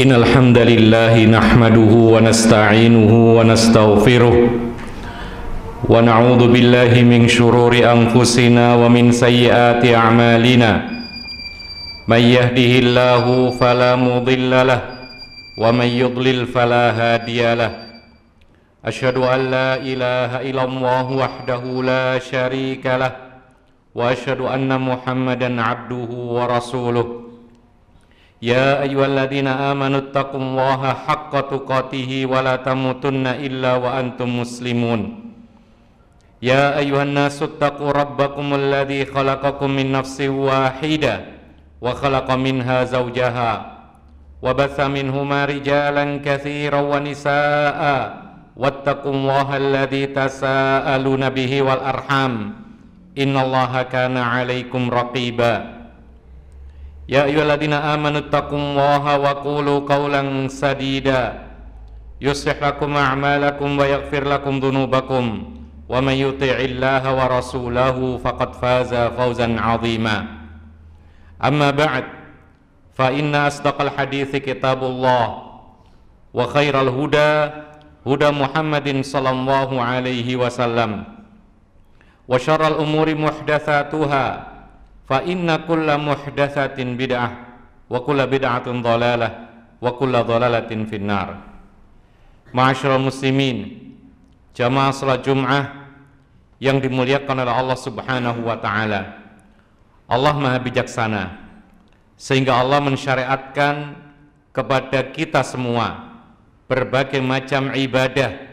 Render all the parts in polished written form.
Innal hamdalillah nahmaduhu wa nasta'inuhu wa nastaghfiruh wa na'udzu billahi min shururi anfusina wa min sayyiati a'malina. May yahdihillahu fala mudilla lahu wa may yudlil fala hadiya lahu. Asyhadu an la ilaha illallah wahdahu la syarika lahu wa asyhadu anna Muhammadan abduhu wa rasuluh. Ya ayyuhalladzina amanu taqullaha haqqa tuqatih wa la tamutunna illa wa antum muslimun. Ya ayyuhan nasu taqu rabbakumul ladzi khalaqakum min nafsin wahidah wa khalaqa minha zawjaha wa batha minhuma rijalan katsiran wa nisaa'a wattaqullaha alladzi tasaaluna bihi wal arham innallaha kana 'alaikum raqiba. Ya ayyuhalladzina amanu taqullaha wa qulu qawlan sadida yuslih lakum a'malakum wa yaghfir lakum dhunubakum wa may yuti'illaha wa rasulahu faqad faza fawzan 'azima. Amma ba'd, fa inna asdaqal hadithi kitabullah wa khairal huda huda Muhammadin sallallahu alaihi wasallam wa syarral umuri muhdatsatuha fa inna kulla muhdatsatin bid'ah wa kulla bid'atin dhalalah wa kulla dhalalatin finnar. Ma'asyiral muslimin, jamaah salat Jumat yang dimuliakan oleh Allah Subhanahu wa taala. Allah Maha bijaksana sehingga Allah mensyariatkan kepada kita semua berbagai macam ibadah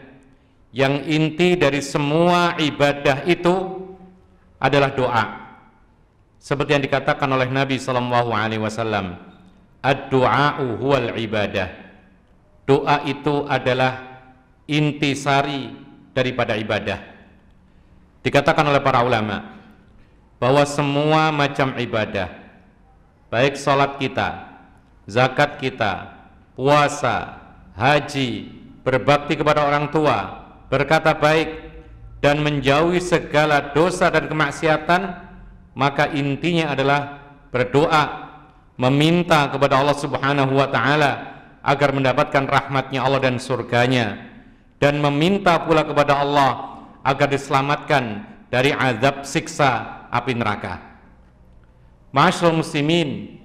yang inti dari semua ibadah itu adalah doa. Seperti yang dikatakan oleh Nabi SAW, ad-du'a'u huwal ibadah. Doa itu adalah intisari daripada ibadah. Dikatakan oleh para ulama bahwa semua macam ibadah, baik salat kita, zakat kita, puasa, haji, berbakti kepada orang tua, berkata baik, dan menjauhi segala dosa dan kemaksiatan, maka intinya adalah berdoa, meminta kepada Allah Subhanahu wa ta'ala agar mendapatkan rahmatnya Allah dan surganya, dan meminta pula kepada Allah agar diselamatkan dari azab siksa api neraka. Ma'asyiral muslimin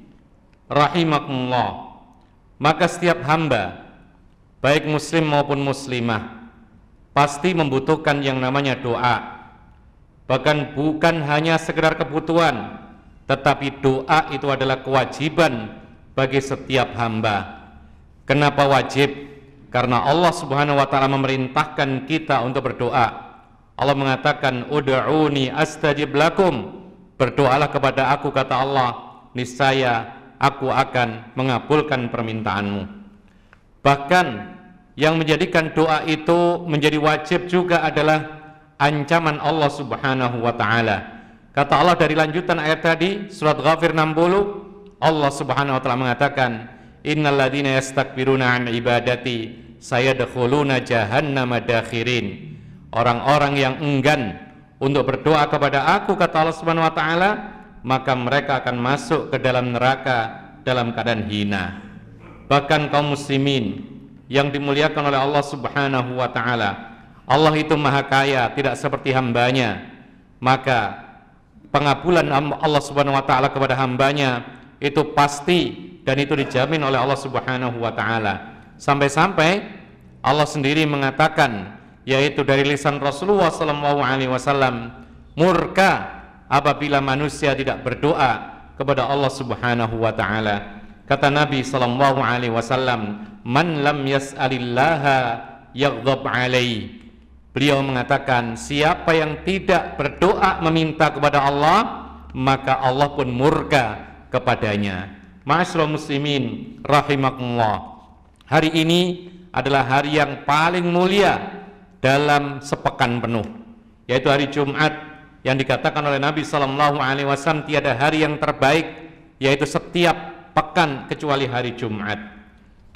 rahimakumullah, maka setiap hamba baik muslim maupun muslimah pasti membutuhkan yang namanya doa. Bahkan bukan hanya sekedar kebutuhan, tetapi doa itu adalah kewajiban bagi setiap hamba. Kenapa wajib? Karena Allah Subhanahu wa ta'ala memerintahkan kita untuk berdoa. Allah mengatakan, ud'uni astajib lakum, berdoalah kepada aku, kata Allah, niscaya aku akan mengabulkan permintaanmu. Bahkan yang menjadikan doa itu menjadi wajib juga adalah ancaman Allah Subhanahu wa ta'ala. Kata Allah dari lanjutan ayat tadi, surat Ghafir 60, Allah Subhanahu wa ta'ala mengatakan, innal ladzina yastakbiruna an ibadati sayadkhuluna jahannama dakhirin. Orang-orang yang enggan untuk berdoa kepada aku, kata Allah Subhanahu wa ta'ala, maka mereka akan masuk ke dalam neraka dalam keadaan hina. Bahkan kaum muslimin yang dimuliakan oleh Allah Subhanahu wa ta'ala, Allah itu maha kaya, tidak seperti hambanya. Maka pengabulan Allah Subhanahu wa ta'ala kepada hambanya itu pasti, dan itu dijamin oleh Allah Subhanahu wa ta'ala. Sampai-sampai Allah sendiri mengatakan, yaitu dari lisan Rasulullah SAW, murka apabila manusia tidak berdoa kepada Allah Subhanahu wa ta'ala. Kata Nabi SAW, man lam yas'alillaha yaghdab alaih. Beliau mengatakan, siapa yang tidak berdoa meminta kepada Allah, maka Allah pun murka kepadanya. Ma'asyiral muslimin rahimakumullah, hari ini adalah hari yang paling mulia dalam sepekan penuh, yaitu hari Jumat, yang dikatakan oleh Nabi SAW, tiada hari yang terbaik, yaitu setiap pekan kecuali hari Jumat.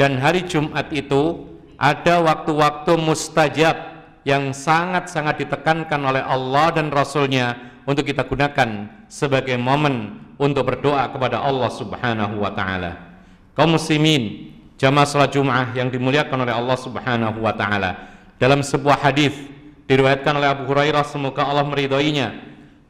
Dan hari Jumat itu ada waktu-waktu mustajab yang sangat-sangat ditekankan oleh Allah dan Rasulnya untuk kita gunakan sebagai momen untuk berdoa kepada Allah Subhanahu wa ta'ala. Kaum muslimin Jamaah salat Jumat yang dimuliakan oleh Allah Subhanahu wa taala. Dalam sebuah hadis diriwayatkan oleh Abu Hurairah, semoga Allah meridhoinya,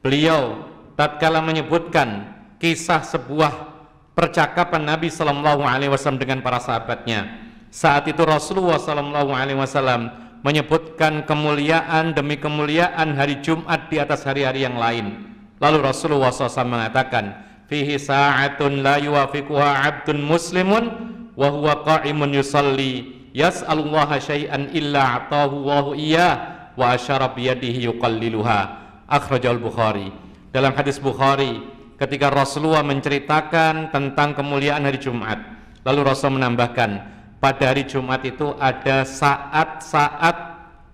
beliau tatkala menyebutkan kisah sebuah percakapan Nabi sallallahu alaihi wasallam dengan para sahabatnya. Saat itu Rasulullah sallallahu alaihi wasallam menyebutkan kemuliaan demi kemuliaan hari Jumat di atas hari-hari yang lain. Lalu Rasulullah SAW mengatakan, fihi sa'atun la yuwafiquha 'abdun muslimun wa huwa qa'imun yusalli yas'alullaha syai'an illa a'tahu Allahu iyyah wa asyara biyadihi yuqalliluha. Akhrajal Bukhari. Dalam hadis Bukhari, ketika Rasulullah menceritakan tentang kemuliaan hari Jumat, lalu Rasul menambahkan, pada hari Jumat itu ada saat-saat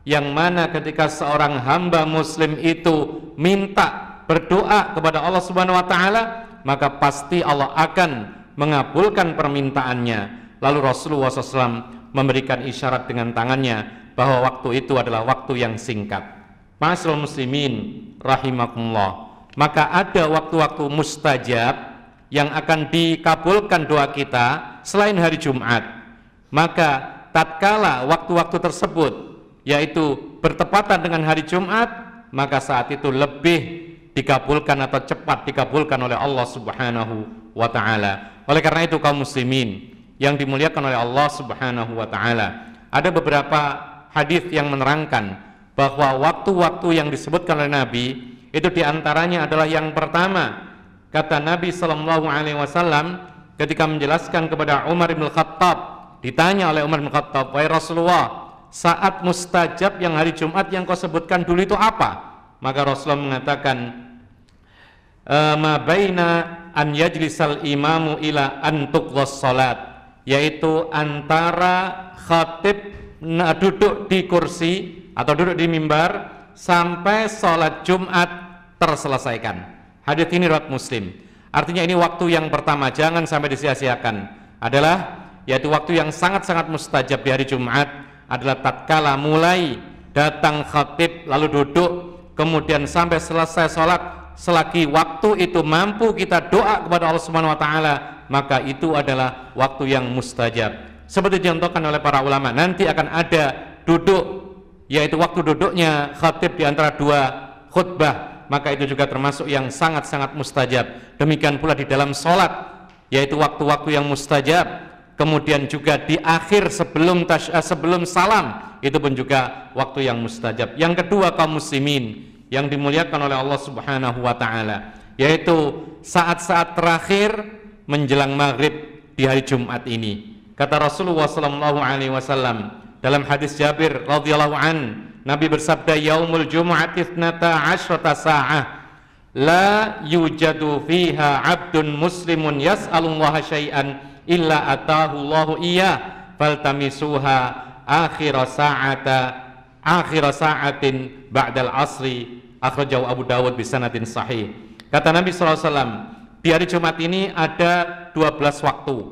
yang mana ketika seorang hamba muslim itu minta, berdoa kepada Allah Subhanahu wa taala, maka pasti Allah akan mengabulkan permintaannya. Lalu Rasulullah SAW memberikan isyarat dengan tangannya bahwa waktu itu adalah waktu yang singkat. Ma'asyiral muslimin rahimakumullah, maka ada waktu-waktu mustajab yang akan dikabulkan doa kita selain hari Jumat. Maka tatkala waktu-waktu tersebut yaitu bertepatan dengan hari Jumat, maka saat itu lebih dikabulkan atau cepat dikabulkan oleh Allah Subhanahu wa taala. Oleh karena itu kaum muslimin yang dimuliakan oleh Allah Subhanahu wa taala, ada beberapa hadis yang menerangkan bahwa waktu-waktu yang disebutkan oleh Nabi itu diantaranya adalah yang pertama, kata Nabi sallallahu alaihi wasallam ketika menjelaskan kepada Umar bin Khattab, ditanya oleh Umar bin Khattab, wahai Rasulullah, saat mustajab yang hari Jumat yang kau sebutkan dulu itu apa? Maka Rasulullah mengatakan, ma baina an yajlisal imamu ila an tuqdhas salat, yaitu antara khatib duduk di kursi atau duduk di mimbar sampai salat Jumat terselesaikan. Hadis ini riwayat Muslim. Artinya ini waktu yang pertama, jangan sampai disia-siakan, adalah yaitu waktu yang sangat-sangat mustajab di hari Jumat adalah tatkala mulai datang khatib lalu duduk, kemudian sampai selesai sholat, selagi waktu itu mampu kita doa kepada Allah Subhanahu wa taala, maka itu adalah waktu yang mustajab. Seperti dicontohkan oleh para ulama, nanti akan ada duduk, yaitu waktu duduknya khatib di antara dua khutbah, maka itu juga termasuk yang sangat-sangat mustajab. Demikian pula di dalam sholat, yaitu waktu-waktu yang mustajab. Kemudian juga di akhir sebelum salam, itu pun juga waktu yang mustajab. Yang kedua kaum muslimin yang dimuliakan oleh Allah Subhanahu wa taala, yaitu saat-saat terakhir menjelang maghrib di hari Jumat ini. Kata Rasulullah sallallahu alaihi wasallam dalam hadis Jabir radhiyallahu an, Nabi bersabda, yaumul jumu'ati 12 sa'ah la yujadu fiha 'abdun muslimun yas'alullaha syai'an illa atahu Allahu iyyah faltamisuha akhir sa'atin ba'dal asri. Akhrajahu Abu Dawud bisanadin sahih. Kata Nabi SAW, di hari Jumat ini ada 12 waktu,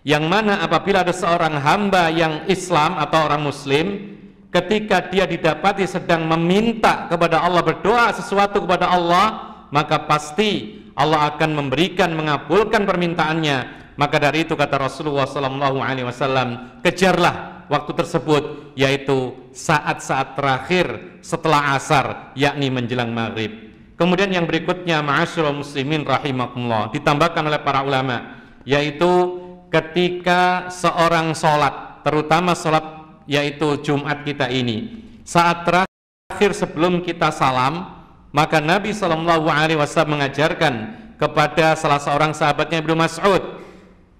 yang mana apabila ada seorang hamba yang Islam atau orang muslim, ketika dia didapati sedang meminta kepada Allah, berdoa sesuatu kepada Allah, maka pasti Allah akan memberikan, mengabulkan permintaannya. Maka dari itu kata Rasulullah SAW, kejarlah waktu tersebut, yaitu saat-saat terakhir setelah asar, yakni menjelang maghrib. Kemudian yang berikutnya, ma'asyiral muslimin rahimakumullah, ditambahkan oleh para ulama, yaitu ketika seorang sholat, terutama sholat yaitu Jumat kita ini, saat terakhir sebelum kita salam, maka Nabi SAW mengajarkan kepada salah seorang sahabatnya Ibnu Mas'ud.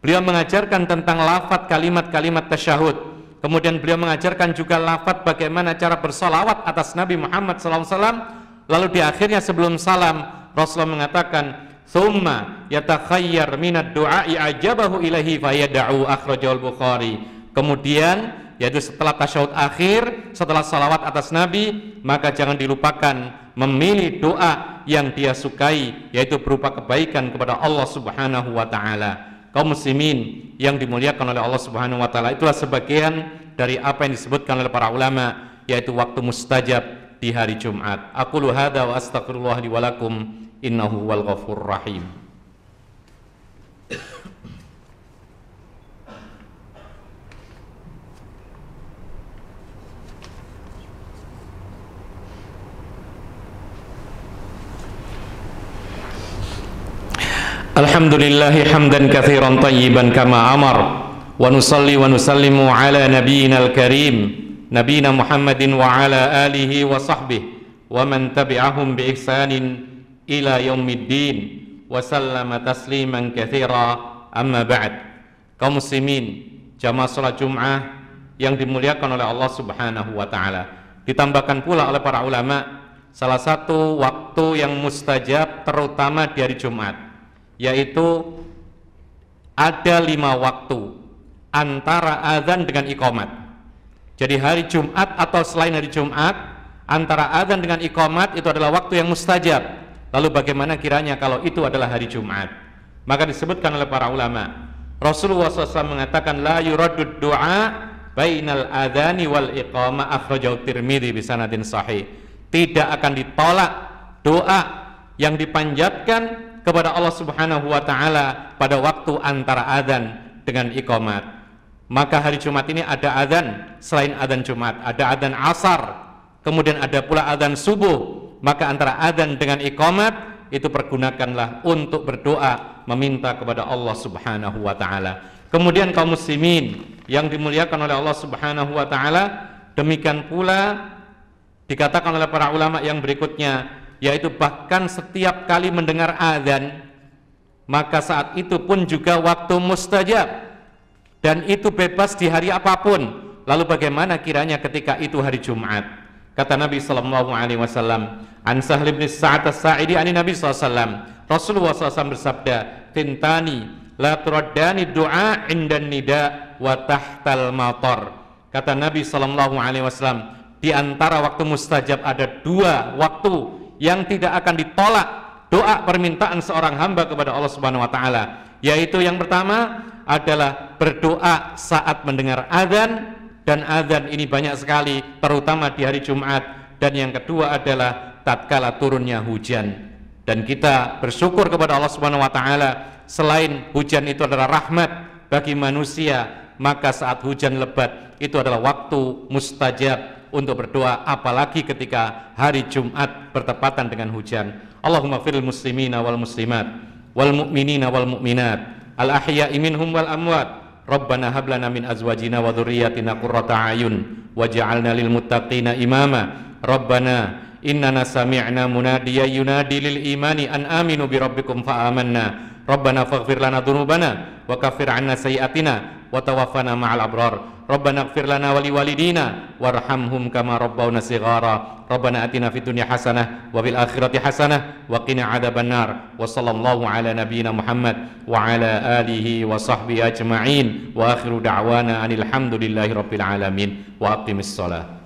Beliau mengajarkan tentang lafaz kalimat-kalimat tasyahud. Kemudian beliau mengajarkan juga lafaz bagaimana cara bersolawat atas Nabi Muhammad SAW. Lalu di akhirnya sebelum salam, Rasulullah mengatakan, "Tsumma yatakhayyar minad du'a'i ajabahu ilahi fayad'u." Akhrajal Bukhari. Kemudian yaitu setelah tasyahud akhir, setelah salawat atas Nabi, maka jangan dilupakan memilih doa yang dia sukai, yaitu berupa kebaikan kepada Allah Subhanahu wa taala. Kaum muslimin yang dimuliakan oleh Allah Subhanahu wa taala, itulah sebagian dari apa yang disebutkan oleh para ulama, yaitu waktu mustajab di hari Jumat. Aqulu hadza wa astaghfirullah li wa lakum innahu wal ghafurur rahim. Alhamdulillahi hamdan katsiran tayyiban kama amar, wa nusalli wa nusallimu ala nabiyyina al-karim nabiyina Muhammadin wa ala alihi wa sahbihi wa man tabi'ahum bi ihsanin ila yaumiddin wa sallama tasliman katsira. Amma ba'd. Kaum muslimin jamaah salat Jumat yang dimuliakan oleh Allah Subhanahu wa taala, ditambahkan pula oleh para ulama salah satu waktu yang mustajab terutama di hari Jumat, yaitu ada 5 waktu antara azan dengan iqamat. Jadi hari Jumat atau selain hari Jumat, antara azan dengan iqamat itu adalah waktu yang mustajab. Lalu bagaimana kiranya kalau itu adalah hari Jumat? Maka disebutkan oleh para ulama, Rasulullah SAW mengatakan la yuraddud du'a bainal adhani wal iqamah, akhrajahu Tirmidzi bi sanadin sahih. Tidak akan ditolak doa yang dipanjatkan kepada Allah Subhanahu wa taala pada waktu antara adzan dengan iqamat. Maka hari Jumat ini ada adzan selain adzan Jumat, ada adzan asar, kemudian ada pula adzan subuh. Maka antara adzan dengan iqamat itu pergunakanlah untuk berdoa meminta kepada Allah Subhanahu wa taala. Kemudian kaum muslimin yang dimuliakan oleh Allah Subhanahu wa taala, demikian pula dikatakan oleh para ulama yang berikutnya, yaitu bahkan setiap kali mendengar azan maka saat itu pun juga waktu mustajab, dan itu bebas di hari apapun. Lalu bagaimana kiranya ketika itu hari Jumat? Kata Nabi sallallahu alaihi wasallam, an Sahl bin Sa'ad as-Sa'idi ani Nabi sallallahu alaihi wasallam, Rasulullah SAW bersabda, tintani la turaddani du'a indan nida wa tahtal matar. Kata Nabi sallallahu alaihi wasallam, di antara waktu mustajab ada 2 waktu yang tidak akan ditolak doa permintaan seorang hamba kepada Allah Subhanahu wa taala, yaitu yang pertama adalah berdoa saat mendengar azan, dan azan ini banyak sekali terutama di hari Jumat, dan yang kedua adalah tatkala turunnya hujan. Dan kita bersyukur kepada Allah Subhanahu wa taala, selain hujan itu adalah rahmat bagi manusia, maka saat hujan lebat itu adalah waktu mustajab untuk berdoa, apalagi ketika hari Jumat bertepatan dengan hujan. Allahumma firil muslimina wal muslimat wal mu'minina wal mu'minat al ahya'i minhum wal amwat. Rabbana hab lana min azwajina wa dhurriyyatina qurrata a'yun waj'alna lil muttaqina imama. Rabbana innana sami'na munadiyan yunadi lil imani an aminu bi rabbikum fa amanna. Rabbana faghfir lana dhunubana wa kaffir 'anna sayyi'atina wa tawaffana ma'al abrar. Rabbana ighfir lana wa liwalidina warhamhum kama rabbawna shighara. Rabbana atina fid dunya hasanah wa fil akhirati hasanah wa qina adzabannar. Wa sallallahu ala nabiyyina Muhammad wa ala alihi wa sahbihi ajma'in. Wa akhiru da'wana anil hamdulillahi rabbil alamin. Wa aqimis shalah.